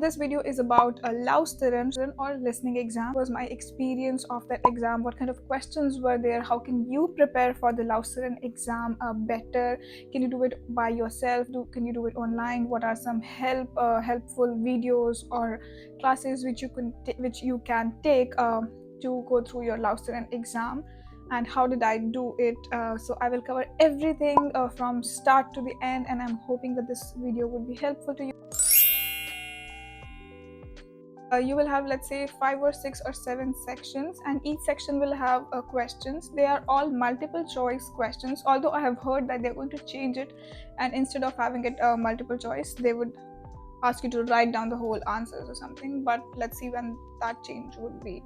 This video is about a Lausterin or listening exam. What was my experience of that exam? What kind of questions were there? How can you prepare for the Lausterin exam better? Can you do it by yourself? Can you do it online? What are some helpful videos or classes which you can take to go through your Lausterin exam? And how did I do it? So I will cover everything from start to the end, and I'm hoping that this video would be helpful to you. You will have, let's say, 5 or 6 or 7 sections, and each section will have questions. They are all multiple choice questions, although I have heard that they're going to change it, and instead of having it multiple choice, they would ask you to write down the whole answers or something. But let's see when that change would be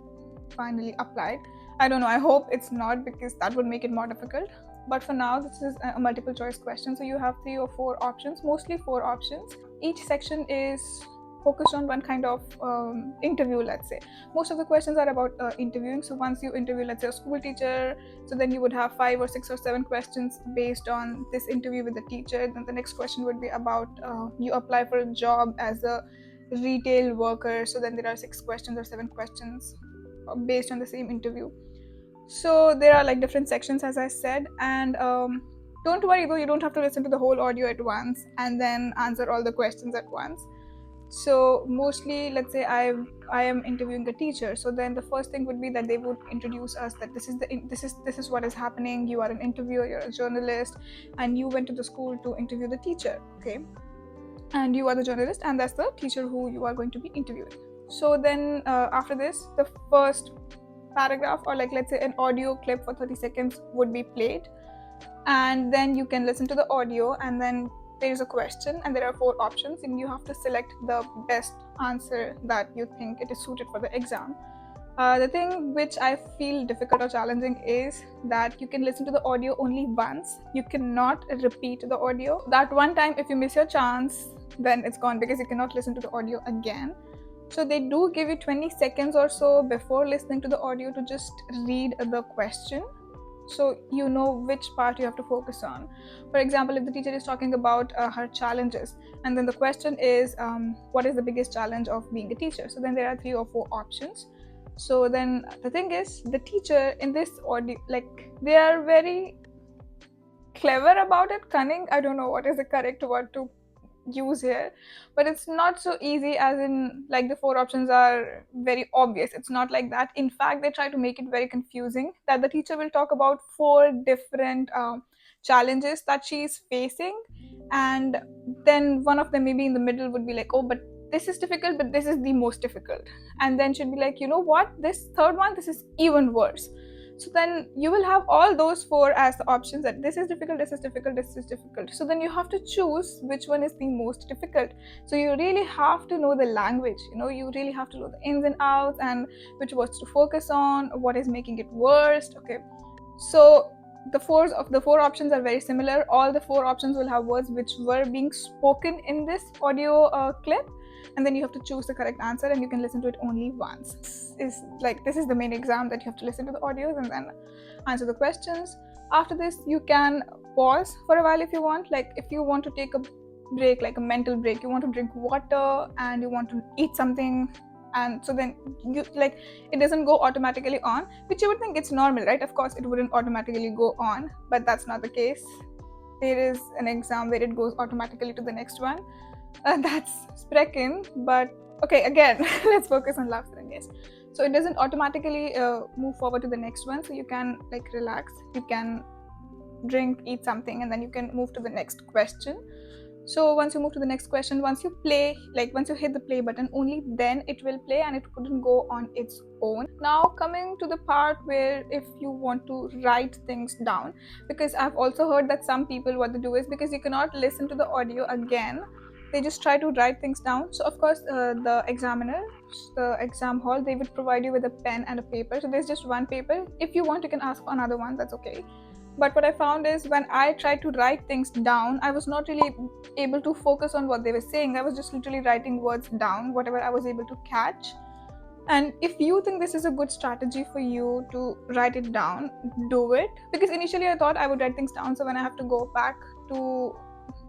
finally applied. I don't know, I hope it's not, because that would make it more difficult. But for now, this is a multiple choice question, so you have 3 or 4 options, mostly 4 options. Each section is focused on one kind of interview. Let's say most of the questions are about interviewing. So once you interview, let's say, a school teacher, so then you would have 5 or 6 or 7 questions based on this interview with the teacher. Then the next question would be about you apply for a job as a retail worker, so then there are 6 questions or 7 questions based on the same interview. So there are like different sections, as I said. And don't worry though, you don't have to listen to the whole audio at once and then answer all the questions at once. So mostly, let's say I am interviewing a teacher, so then the first thing would be that they would introduce us that this is what is happening. You are an interviewer, you're a journalist, and you went to the school to interview the teacher, okay? And you are the journalist, and that's the teacher who you are going to be interviewing. So then after this, the first paragraph, or like, let's say, an audio clip for 30 seconds would be played, and then you can listen to the audio, and then there is a question, and there are 4 options, and you have to select the best answer that you think it is suited for the exam. The thing which I feel difficult or challenging is that you can listen to the audio only once. You cannot repeat the audio. That one time, if you miss your chance, then it's gone, because you cannot listen to the audio again. So they do give you 20 seconds or so before listening to the audio to just read the question, so you know which part you have to focus on. For example, if the teacher is talking about her challenges, and then the question is what is the biggest challenge of being a teacher, so then there are 3 or 4 options. So then the thing is, the teacher in this audio, like, they are very clever about it, cunning, I don't know what is the correct word to use here, but it's not so easy as in like the 4 options are very obvious. It's not like that. In fact, they try to make it very confusing, that the teacher will talk about 4 different challenges that she is facing, and then one of them maybe in the middle would be like, oh, but this is difficult, but this is the most difficult, and then she'd be like, you know what, this third one, this is even worse. So then you will have all those 4 as the options, that this is difficult, this is difficult, this is difficult. So then you have to choose which one is the most difficult. So you really have to know the language, you really have to know the ins and outs, and which words to focus on, what is making it worst, okay? So the 4 options are very similar. All the 4 options will have words which were being spoken in this audio clip, and then you have to choose the correct answer, and you can listen to it only once. This is the main exam, that you have to listen to the audios and then answer the questions. After this, you can pause for a while if you want. Like, if you want to take a break, like a mental break, you want to drink water and you want to eat something, and so then you, like, it doesn't go automatically on, which you would think it's normal, right? Of course it wouldn't automatically go on, but that's not the case. There is an exam where it goes automatically to the next one. That's Sprechen, but okay, again, let's focus on Lausterin, yes. So it doesn't automatically move forward to the next one, so you can like relax, you can drink, eat something, and then you can move to the next question. So once you move to the next question, once you hit the play button, only then it will play, and it couldn't go on its own. Now coming to the part where if you want to write things down, because I've also heard that some people, what they do is, because you cannot listen to the audio again, they just try to write things down. So of course the examiner, the exam hall, they would provide you with a pen and a paper. So there's just one paper. If you want, you can ask for another one, that's okay. But what I found is, when I tried to write things down, I was not really able to focus on what they were saying. I was just literally writing words down, whatever I was able to catch. And if you think this is a good strategy for you to write it down, do it. Because initially I thought I would write things down, so when I have to go back to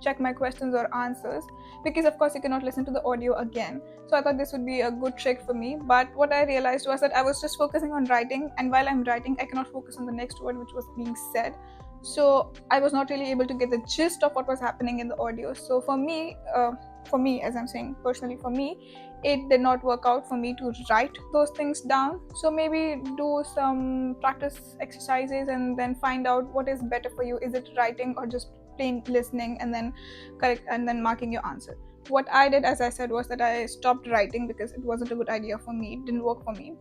check my questions or answers, because of course you cannot listen to the audio again. So I thought this would be a good trick for me. But what I realized was that I was just focusing on writing, and while I'm writing I cannot focus on the next word which was being said. So I was not really able to get the gist of what was happening in the audio. So for me, as I'm saying personally, for me, it did not work out for me to write those things down. So maybe do some practice exercises and then find out what is better for you. Is it writing or just plain listening and then correct and then marking your answer? What I did, as I said, was that I stopped writing because it wasn't a good idea for me. It didn't work for me.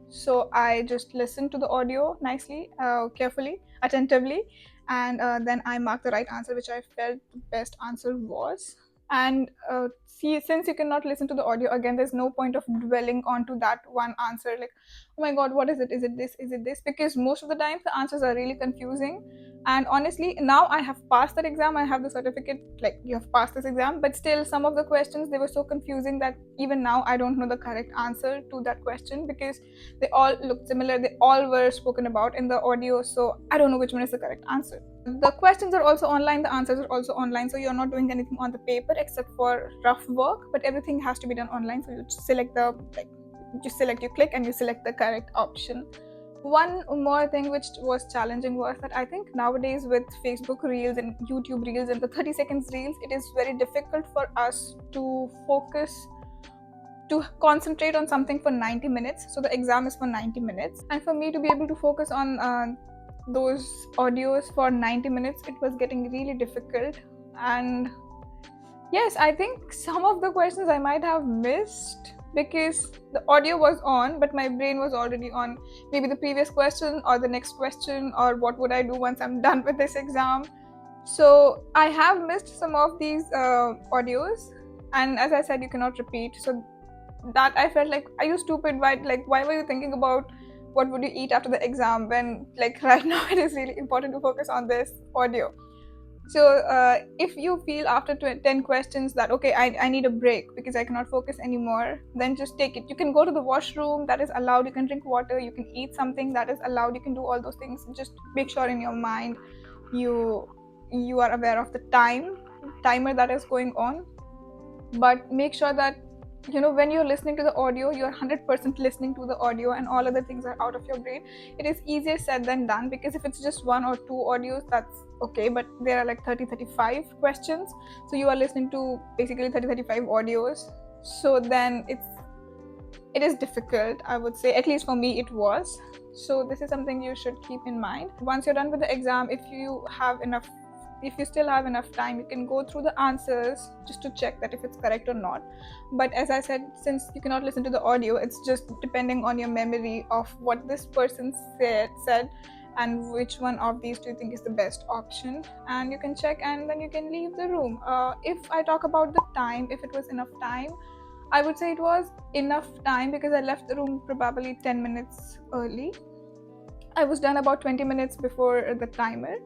So I just listened to the audio nicely, carefully, attentively, and then I marked the right answer, which I felt the best answer was. And see, since you cannot listen to the audio again, there's no point of dwelling onto that one answer, like, oh my god, what is it, is it this, is it this, because most of the time the answers are really confusing. And honestly, now I have passed that exam, I have the certificate, like, you have passed this exam, but still some of the questions, they were so confusing that even now I don't know the correct answer to that question, because they all looked similar, they all were spoken about in the audio, so I don't know which one is the correct answer. The questions are also online, the answers are also online, so you're not doing anything on the paper except for rough work, but everything has to be done online. So you select you click and you select the correct option. One more thing which was challenging was that I think nowadays with Facebook Reels and YouTube Reels and the 30 seconds Reels, it is very difficult for us to focus, to concentrate on something for 90 minutes. So the exam is for 90 minutes, and for me to be able to focus on those audios for 90 minutes, it was getting really difficult. And yes, I think some of the questions I might have missed because the audio was on, but my brain was already on maybe the previous question or the next question, or what would I do once I'm done with this exam. So I have missed some of these audios, and as I said, you cannot repeat. So that I felt like, are you stupid? Why were you thinking about what would you eat after the exam when, like, right now it is really important to focus on this audio. So if you feel after 10 questions that okay, I need a break because I cannot focus anymore, then just take it. You can go to the washroom, that is allowed. You can drink water, you can eat something, that is allowed. You can do all those things. Just make sure in your mind you are aware of the timer that is going on. But make sure that, you know, when you're listening to the audio, you're 100% listening to the audio and all other things are out of your brain. It is easier said than done, because if it's just one or two audios, that's okay, but there are like 30-35 questions, so you are listening to basically 30-35 audios. So then it is difficult, I would say. At least for me it was. So this is something you should keep in mind. Once you're done with the exam, if you still have enough time, you can go through the answers just to check that if it's correct or not. But as I said, since you cannot listen to the audio, it's just depending on your memory of what this person said and which one of these do you think is the best option, and you can check and then you can leave the room. If I talk about the time, if it was enough time, I would say it was enough time, because I left the room probably 10 minutes early. I was done about 20 minutes before the timer,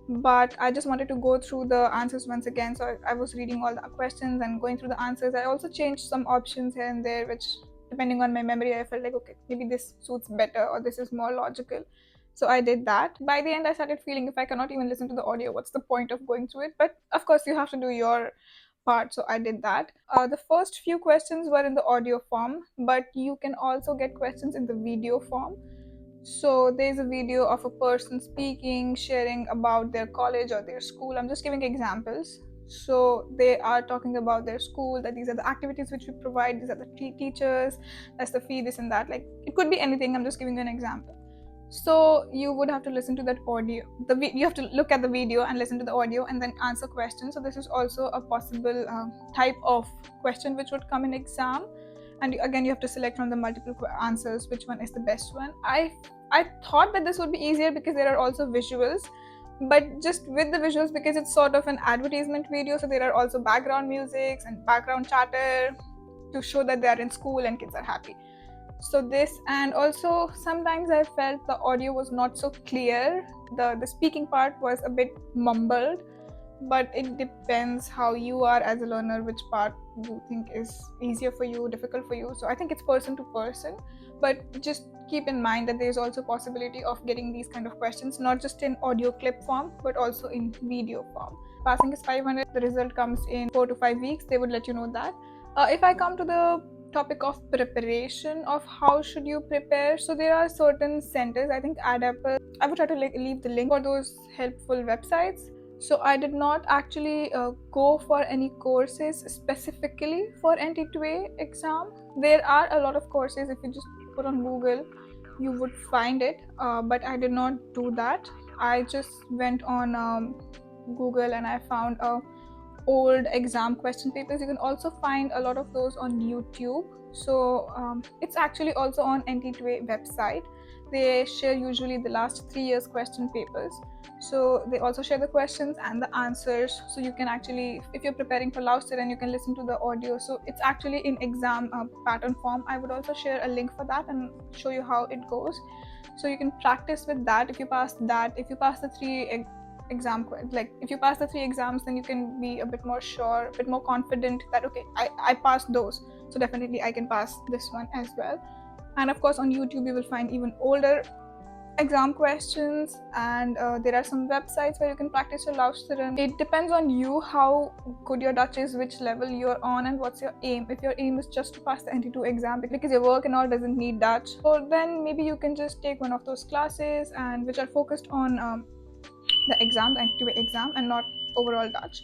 but I just wanted to go through the answers once again. So I was reading all the questions and going through the answers. I also changed some options here and there, which depending on my memory, I felt like, okay, maybe this suits better or this is more logical. So I did that. By the end, I started feeling if I cannot even listen to the audio, what's the point of going through it? But of course, you have to do your part. So I did that. The first few questions were in the audio form, but you can also get questions in the video form. So there's a video of a person speaking, sharing about their college or their school. I'm just giving examples. So they are talking about their school, that these are the activities which we provide, these are the teachers, that's the fee, this and that. Like, it could be anything. I'm just giving you an example. So you would have to listen to that audio. You have to look at the video and listen to the audio and then answer questions. So this is also a possible type of question which would come in exam. And again, you have to select from the multiple answers which one is the best one. I thought that this would be easier because there are also visuals, but just with the visuals, because it's sort of an advertisement video, so there are also background music and background chatter to show that they are in school and kids are happy. So this, and also sometimes I felt the audio was not so clear. The speaking part was a bit mumbled, but it depends how you are as a learner, which part you think is easier for you, difficult for you. So I think it's person to person, but just keep in mind that there's also possibility of getting these kind of questions not just in audio clip form but also in video form. passing is 500, the result comes in 4 to 5 weeks. They would let you know that. If I come to the topic of preparation, of how should you prepare, so there are certain centers, I think Adapple, I would try to leave the link for those helpful websites. So I did not actually go for any courses specifically for NT2A exam. There are a lot of courses, if you just put on Google you would find it, but I did not do that. I just went on Google and I found old exam question papers. You can also find a lot of those on YouTube. So it's actually also on NT2A website. They share usually the last 3 years question papers. So they also share the questions and the answers. So you can actually, if you're preparing for Lausterin, you can listen to the audio. So it's actually in exam pattern form. I would also share a link for that and show you how it goes. So you can practice with that. If you pass that, if you pass the if you pass the 3 exams, then you can be a bit more sure, a bit more confident that okay, I passed those, so definitely I can pass this one as well. And of course on YouTube you will find even older exam questions, and there are some websites where you can practice your Lausterin. It depends on you how good your Dutch is, which level you're on, and what's your aim. If your aim is just to pass the NT2 exam because your work and all doesn't need Dutch, so then maybe you can just take one of those classes and which are focused on the exam, the NT2 exam, and not overall Dutch.